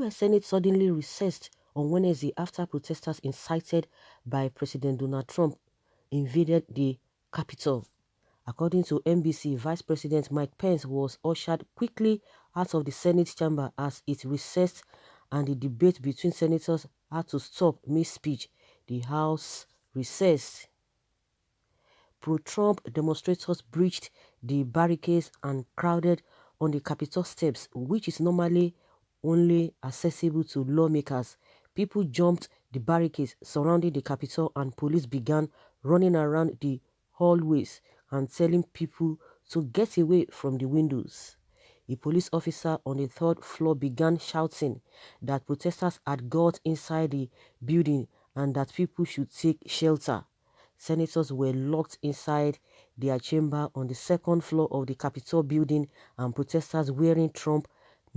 U.S. Senate suddenly recessed on Wednesday after protesters incited by President Donald Trump invaded the Capitol. According to NBC, Vice President Mike Pence was ushered quickly out of the Senate chamber as it recessed and the debate between senators had to stop mid-speech. The House recessed. Pro-Trump demonstrators breached the barricades and crowded on the Capitol steps, which is normally only accessible to lawmakers. People jumped the barricades surrounding the Capitol and police began running around the hallways and telling people to get away from the windows. A police officer on the third floor began shouting that protesters had got inside the building and that people should take shelter. Senators were locked inside their chamber on the second floor of the Capitol building, and protesters wearing Trump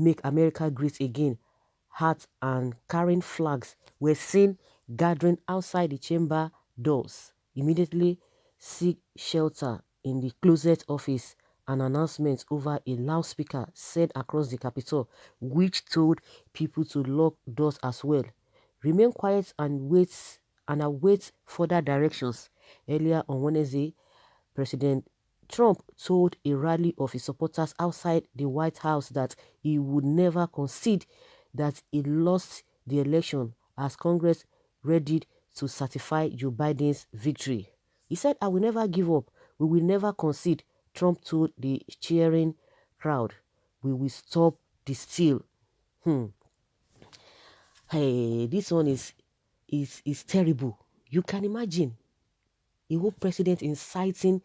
Make America Great Again hats and carrying flags were seen gathering outside the chamber doors. Immediately seek shelter in the closet office. An announcement over a loudspeaker said across the Capitol, which told people to lock doors as well. Remain quiet and await further directions. Earlier on Wednesday, President Trump told a rally of his supporters outside the White House that he would never concede that he lost the election as Congress readied to certify Joe Biden's victory. He said, "I will never give up. We will never concede," Trump told the cheering crowd. "We will stop the steal." Hey, this one is terrible. You can imagine a whole president inciting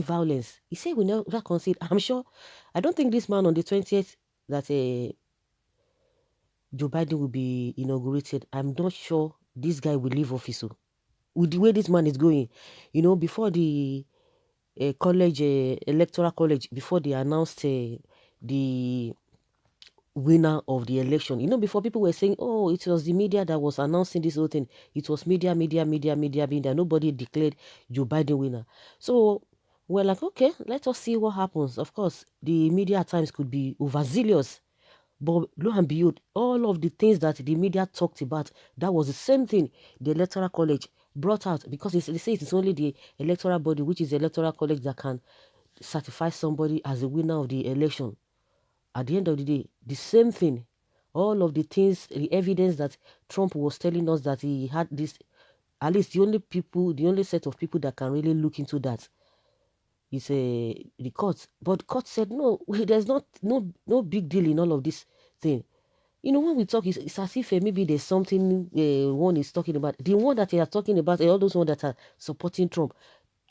violence. He said we never concede. I'm sure. I don't think this man on the 20th that Joe Biden will be inaugurated. I'm not sure this guy will leave office. With the way this man is going, before the electoral college, before they announced the winner of the election. Before people were saying, oh, it was the media that was announcing this whole thing. It was media being there. Nobody declared Joe Biden winner. So we're like, okay, let us see what happens. Of course, the media at times could be overzealous. But lo and behold, all of the things that the media talked about, that was the same thing the electoral college brought out, because they say it's only the electoral body, which is the electoral college, that can certify somebody as the winner of the election. At the end of the day, the same thing, all of the things, the evidence that Trump was telling us that he had this, at least the only set of people that can really look into that is the court. But court said, no, there's no big deal in all of this thing. When we talk, it's as if maybe there's something one is talking about. The one that they are talking about, all those ones that are supporting Trump,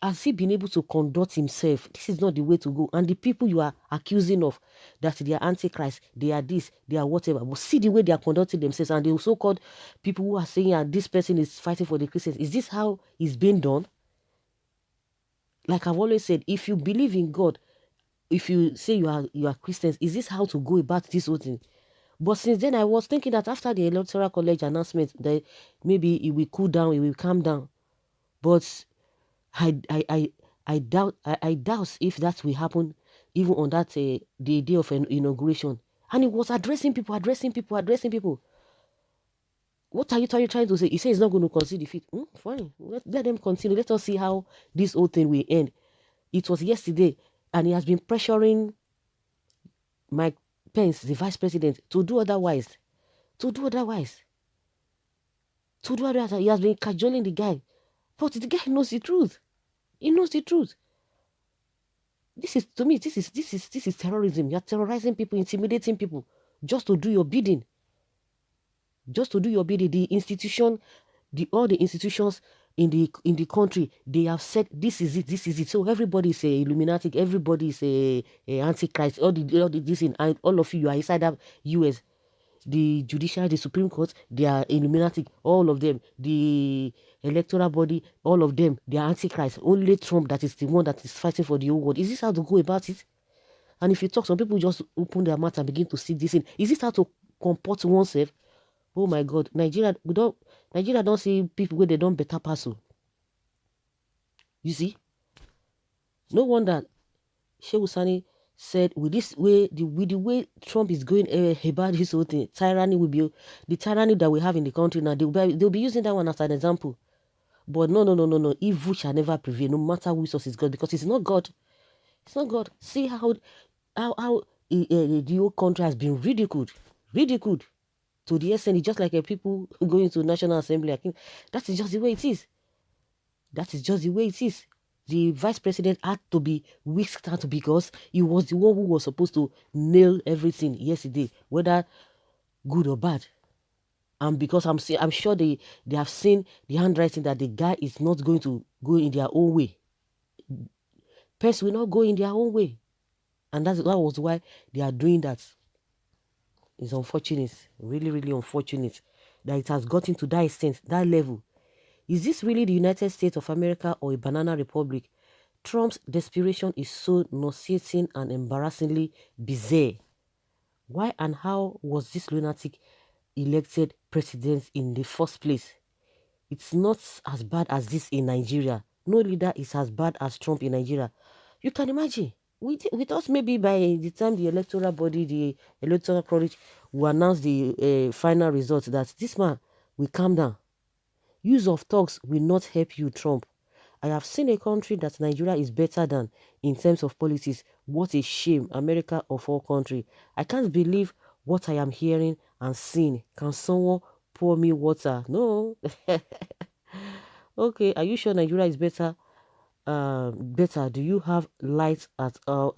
has he been able to conduct himself? This is not the way to go. And the people you are accusing of that they are antichrist, they are this, they are whatever, but see the way they are conducting themselves. And the so-called people who are saying this person is fighting for the Christians. Is this how it's being done? Like I've always said, if you believe in God, if you say you are Christians, is this how to go about this whole thing? But since then, I was thinking that after the electoral college announcement, that maybe it will cool down, it will calm down. But I doubt if that will happen even on that the day of an inauguration. And he was addressing people. What are you trying to say? He said he's not going to concede defeat. Fine, let them continue. Let us see how this whole thing will end. It was yesterday, and he has been pressuring Mike Pence, the vice president, to do otherwise. He has been cajoling the guy, but the guy knows the truth. He knows the truth. This is, to me, this is terrorism. You're terrorizing people, intimidating people, just to do your bidding. The institution, all the institutions in the country, they have said this is it. So everybody is a Illuminati, everybody is a Antichrist. All of you are inside that US. The judiciary, the Supreme Court, they are Illuminati, all of them. The electoral body, all of them, they are Antichrist. Only Trump that is the one that is fighting for the whole world. Is this how to go about it? And if you talk, some people just open their mouth and begin to see this in. Is this how to comport oneself? Oh my God, Nigeria don't see people where they don't better pass. You see? No wonder Shehu Sani said with the way Trump is going about this whole thing, tyranny will be the tyranny that we have in the country now. They'll be using that one as an example. But no, no, no, no, no. Evil shall never prevail, no matter who source is God, because it's not God. It's not God. See how the whole country has been ridiculed to the extent it's just like people going to National Assembly. I think that is just the way it is. That is just the way it is. The vice president had to be whisked out because he was the one who was supposed to nail everything yesterday, whether good or bad. And because I'm sure they have seen the handwriting that the guy is not going to go in their own way. Pence will not go in their own way. And that was why they are doing that. It's unfortunate, really, really unfortunate that it has gotten to that extent, that level. Is this really the United States of America or a banana republic? Trump's desperation is so nauseating and embarrassingly bizarre. Why and how was this lunatic elected president in the first place? It's not as bad as this in Nigeria. No leader is as bad as Trump in Nigeria. You can imagine. We thought maybe by the time the electoral body, the electoral college, will announce the final result that this man will calm down. Use of talks will not help you, Trump. I have seen a country that Nigeria is better than in terms of politics. What a shame, America of all countries. I can't believe what I am hearing and seeing. Can someone pour me water? No. Okay, are you sure Nigeria is better? Better. Do you have lights at all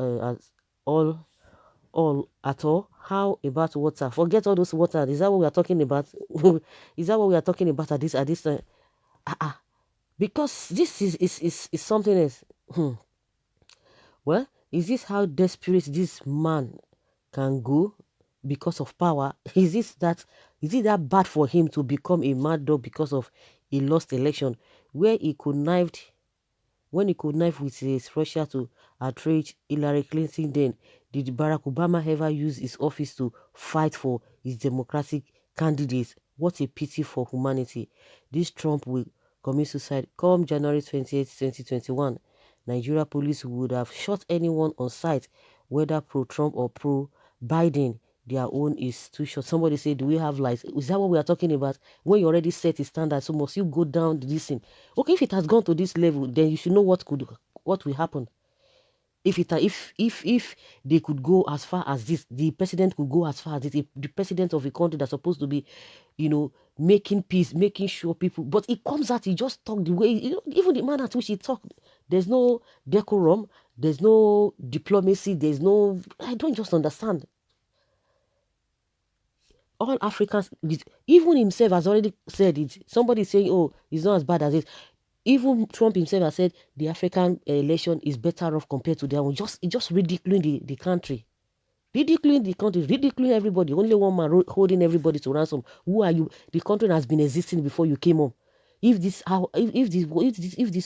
at all? How about water? Forget all those water. Is that what we are talking about? Is that what we are talking about at this time? Because this is something else. Well, is this how desperate this man can go because of power? Is it that bad for him to become a mad dog because of a lost election where he connived with his Russia to outrage Hillary Clinton? Then did Barack Obama ever use his office to fight for his democratic candidates? What a pity for humanity. This Trump will commit suicide come January 28, 2021. Nigeria police would have shot anyone on sight, whether pro-Trump or pro-Biden. Their own is too short. Somebody said, do we have lights? Is that what we are talking about? When you already set a standard, so must you go down this thing? Okay, if it has gone to this level, then you should know what will happen. If they could go as far as this, the president could go as far as this. If the president of a country that's supposed to be, making peace, making sure people, but it comes out, he just talk the way, even the manner at which he talked, there's no decorum, there's no diplomacy, I don't just understand. All Africans, even himself has already said it. Somebody saying, oh, it's not as bad as it. Even Trump himself has said the African election is better off compared to their own. Just ridiculing the country. Ridiculing the country, ridiculing everybody. Only one man holding everybody to ransom. Who are you? The country has been existing before you came home. If this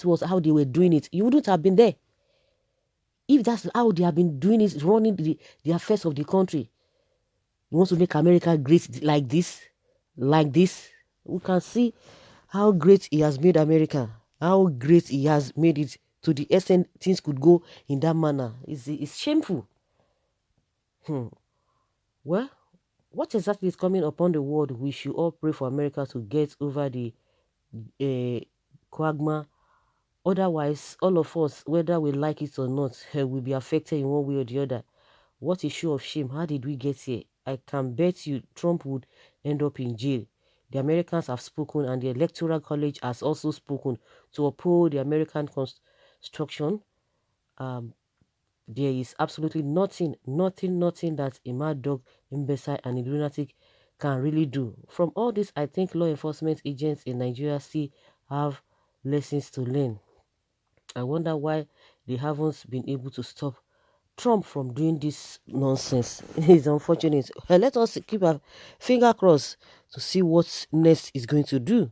was how they were doing it, you wouldn't have been there. If that's how they have been doing it, running the affairs of the country, you want to make America great like this? We can see how great he has made America, how great he has made it to the extent things could go in that manner. It's shameful. Well, what exactly is coming upon the world? We should all pray for America to get over the quagmire. Otherwise, all of us, whether we like it or not, will be affected in one way or the other. What a show of shame. How did we get here? I can bet you Trump would end up in jail. The Americans have spoken and the Electoral College has also spoken to uphold the American Constitution. There is absolutely nothing that a mad dog, imbecile, and a lunatic can really do. From all this, I think law enforcement agents in Nigeria still have lessons to learn. I wonder why they haven't been able to stop Trump from doing this nonsense. It's unfortunate. Let us keep our finger crossed to see what next is going to do.